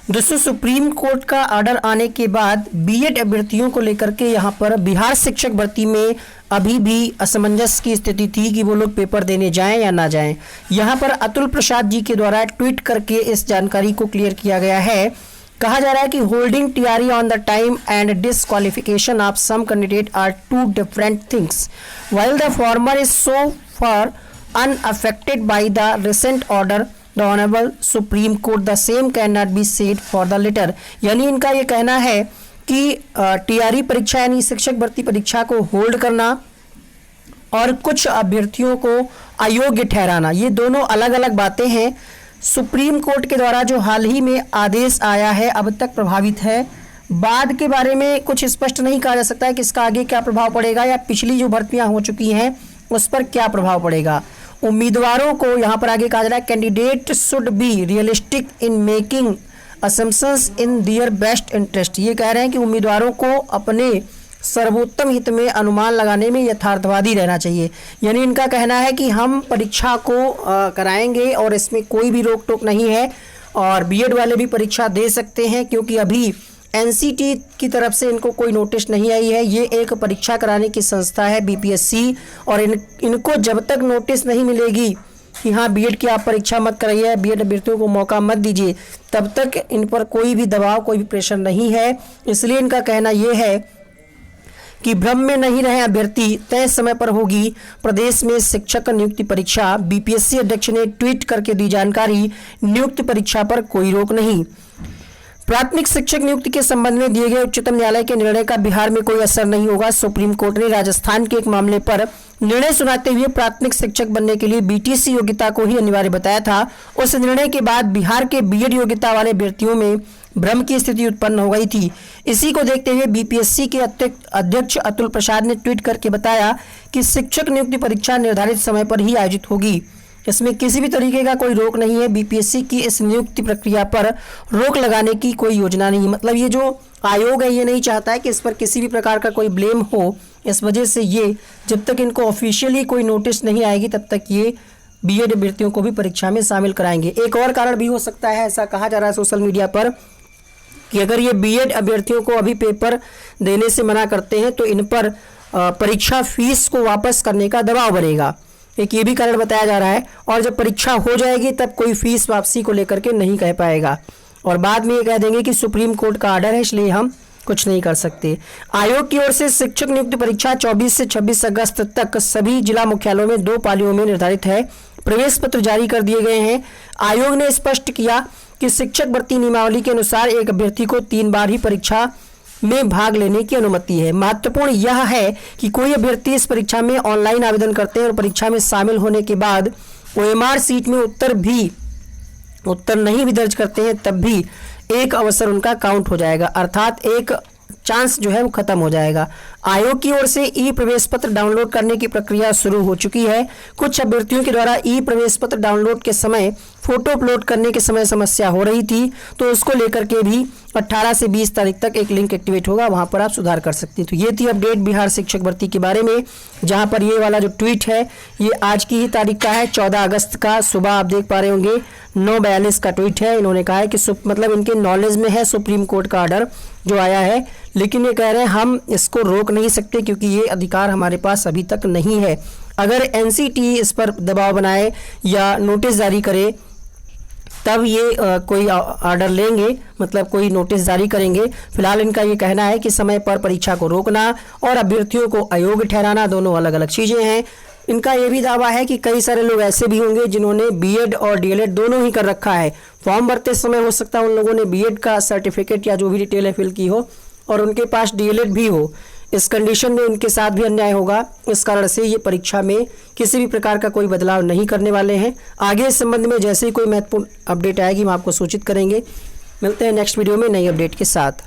दोस्तों, supreme court का order आने के बाद बीएड अभ्यर्थियों को लेकर के यहाँ पर बिहार शिक्षक भर्ती में अभी भी असमंजस की स्थिति थी कि वो लोग पेपर देने जाएं या ना जाएं। यहाँ पर अतुल प्रसाद जी के द्वारा ट्वीट करके इस जानकारी को क्लियर किया गया है। कहा जा रहा है कि holding TRE on the time and disqualification of some candidate are two different things while the former is so far unaffected by the recent order the honorable supreme court the same cannot be said for the latter। यानी इनका ये कहना है कि TRE परीक्षा यानी शिक्षक भर्ती परीक्षा को होल्ड करना और कुछ अभ्यर्थियों को अयोग्य ठहराना, ये दोनों अलग अलग बातें हैं। सुप्रीम कोर्ट के द्वारा जो हाल ही में आदेश आया है अब तक प्रभावित है। बाद के बारे में कुछ स्पष्ट नहीं कहा जा सकता है कि इसका आगे क्या प्रभाव पड़ेगा या पिछली जो भर्तियां हो चुकी हैं उस पर क्या प्रभाव पड़ेगा। उम्मीदवारों को यहाँ पर आगे कहा जा रहा है candidate should be realistic in making assumptions in their best interest. ये कह रहे हैं कि उम्मीदवारों को अपने सर्वोत्तम हित में अनुमान लगाने में यथार्थवादी रहना चाहिए। यानी इनका कहना है कि हम परीक्षा को कराएंगे और इसमें कोई भी रोक टोक नहीं है और बीएड वाले भी परीक्षा दे सकते हैं, क्योंकि अभी एनसीटी की तरफ से इनको कोई नोटिस नहीं आई है। ये एक परीक्षा कराने की संस्था है बीपीएससी, और इनको जब तक नोटिस नहीं मिलेगी कि हाँ बीएड की आप परीक्षा मत कराइए, बीएड अभ्यर्थियों को मौका मत दीजिए, तब तक इन पर कोई भी दबाव कोई भी प्रेशर नहीं है। इसलिए इनका कहना ये है कि भ्रम में नहीं रहे अभ्यर्थी, तय समय पर होगी प्रदेश में शिक्षक नियुक्ति परीक्षा। बीपीएससी अध्यक्ष ने ट्वीट करके दी जानकारी, नियुक्ति परीक्षा पर कोई रोक नहीं। प्राथमिक शिक्षक नियुक्ति के संबंध में दिए गए उच्चतम न्यायालय के निर्णय का बिहार में कोई असर नहीं होगा। सुप्रीम कोर्ट ने राजस्थान के एक मामले पर निर्णय सुनाते हुए प्राथमिक शिक्षक बनने के लिए बीटीसी योग्यता को ही अनिवार्य बताया था। उस निर्णय के बाद बिहार के बीएड योग्यता वाले अभ्यर्थियों में भ्रम की स्थिति उत्पन्न हो गई थी। इसी को देखते हुए बीपीएससी के अध्यक्ष अतुल प्रसाद ने ट्वीट करके बताया कि शिक्षक नियुक्ति परीक्षा निर्धारित समय पर ही आयोजित होगी। इसमें किसी भी तरीके का कोई रोक नहीं है। बीपीएससी की इस नियुक्ति प्रक्रिया पर रोक लगाने की कोई योजना नहीं। मतलब ये जो आयोग है ये नहीं चाहता है कि इस पर किसी भी प्रकार का कोई ब्लेम हो। इस वजह से ये जब तक इनको ऑफिशियली कोई नोटिस नहीं आएगी तब तक ये बीएड अभ्यर्थियों को भी परीक्षा में शामिल कराएंगे। एक और कारण भी हो सकता है, ऐसा कहा जा रहा है सोशल मीडिया पर, कि अगर ये बीएड अभ्यर्थियों को अभी पेपर देने से मना करते हैं तो इन पर परीक्षा फीस को वापस करने का दबाव बनेगा। एक ये भी कारण बताया जा रहा है। और जब परीक्षा हो जाएगी तब कोई फीस वापसी को लेकर के नहीं कह पाएगा और बाद में ये कह देंगे कि सुप्रीम कोर्ट का ऑर्डर है इसलिए हम कुछ नहीं कर सकते। आयोग की ओर से शिक्षक नियुक्ति परीक्षा 24 से 26 अगस्त तक सभी जिला मुख्यालयों में 2 पालियों में निर्धारित है। प्रवेश पत्र जारी कर दिए गए हैं। आयोग ने स्पष्ट किया कि शिक्षक भर्ती नियमावली के अनुसार एक अभ्यर्थी को 3 बार ही परीक्षा में भाग लेने की अनुमति है। महत्वपूर्ण यह है कि कोई अभ्यर्थी इस परीक्षा में ऑनलाइन आवेदन करते हैं और परीक्षा में शामिल होने के बाद ओएमआर सीट में उत्तर नहीं भी दर्ज करते हैं तब भी एक अवसर उनका काउंट हो जाएगा, अर्थात एक चांस जो है वो खत्म हो जाएगा। आयोग की ओर से ई प्रवेश पत्र डाउनलोड करने की प्रक्रिया शुरू हो चुकी है। कुछ अभ्यर्थियों के द्वारा ई प्रवेश पत्र डाउनलोड के समय फोटो अपलोड करने के समय समस्या हो रही थी, तो उसको लेकर के भी 18 से 20 तारीख तक एक लिंक एक्टिवेट होगा, वहां पर आप सुधार कर सकते हैं। तो ये थी अपडेट बिहार शिक्षक भर्ती के बारे में, जहां पर ये वाला जो ट्वीट है ये आज की ही तारीख का है, 14 अगस्त का सुबह आप देख पा रहे होंगे 9:42 का ट्वीट है। इन्होंने कहा है कि मतलब इनके नॉलेज में है सुप्रीम कोर्ट का ऑर्डर जो आया है, लेकिन ये कह रहे हैं हम इसको रोक नहीं सकते क्योंकि ये अधिकार हमारे पास अभी तक नहीं है। अगर एनसीटी इस पर दबाव बनाए या नोटिस जारी करे तब ये कोई ऑर्डर लेंगे, मतलब कोई नोटिस जारी करेंगे। फिलहाल इनका ये कहना है कि समय पर परीक्षा को रोकना और अभ्यर्थियों को अयोग्य ठहराना दोनों अलग अलग चीज़ें हैं। इनका ये भी दावा है कि कई सारे लोग ऐसे भी होंगे जिन्होंने बीएड और डीएलएड दोनों ही कर रखा है। फॉर्म भरते समय हो सकता है उन लोगों ने बीएड का सर्टिफिकेट या जो भी डिटेल है फिल की हो और उनके पास डीएलएड भी हो। इस कंडीशन में उनके साथ भी अन्याय होगा। इस कारण से ये परीक्षा में किसी भी प्रकार का कोई बदलाव नहीं करने वाले हैं। आगे इस संबंध में जैसे ही कोई महत्वपूर्ण अपडेट आएगी हम आपको सूचित करेंगे। मिलते हैं नेक्स्ट वीडियो में नई अपडेट के साथ।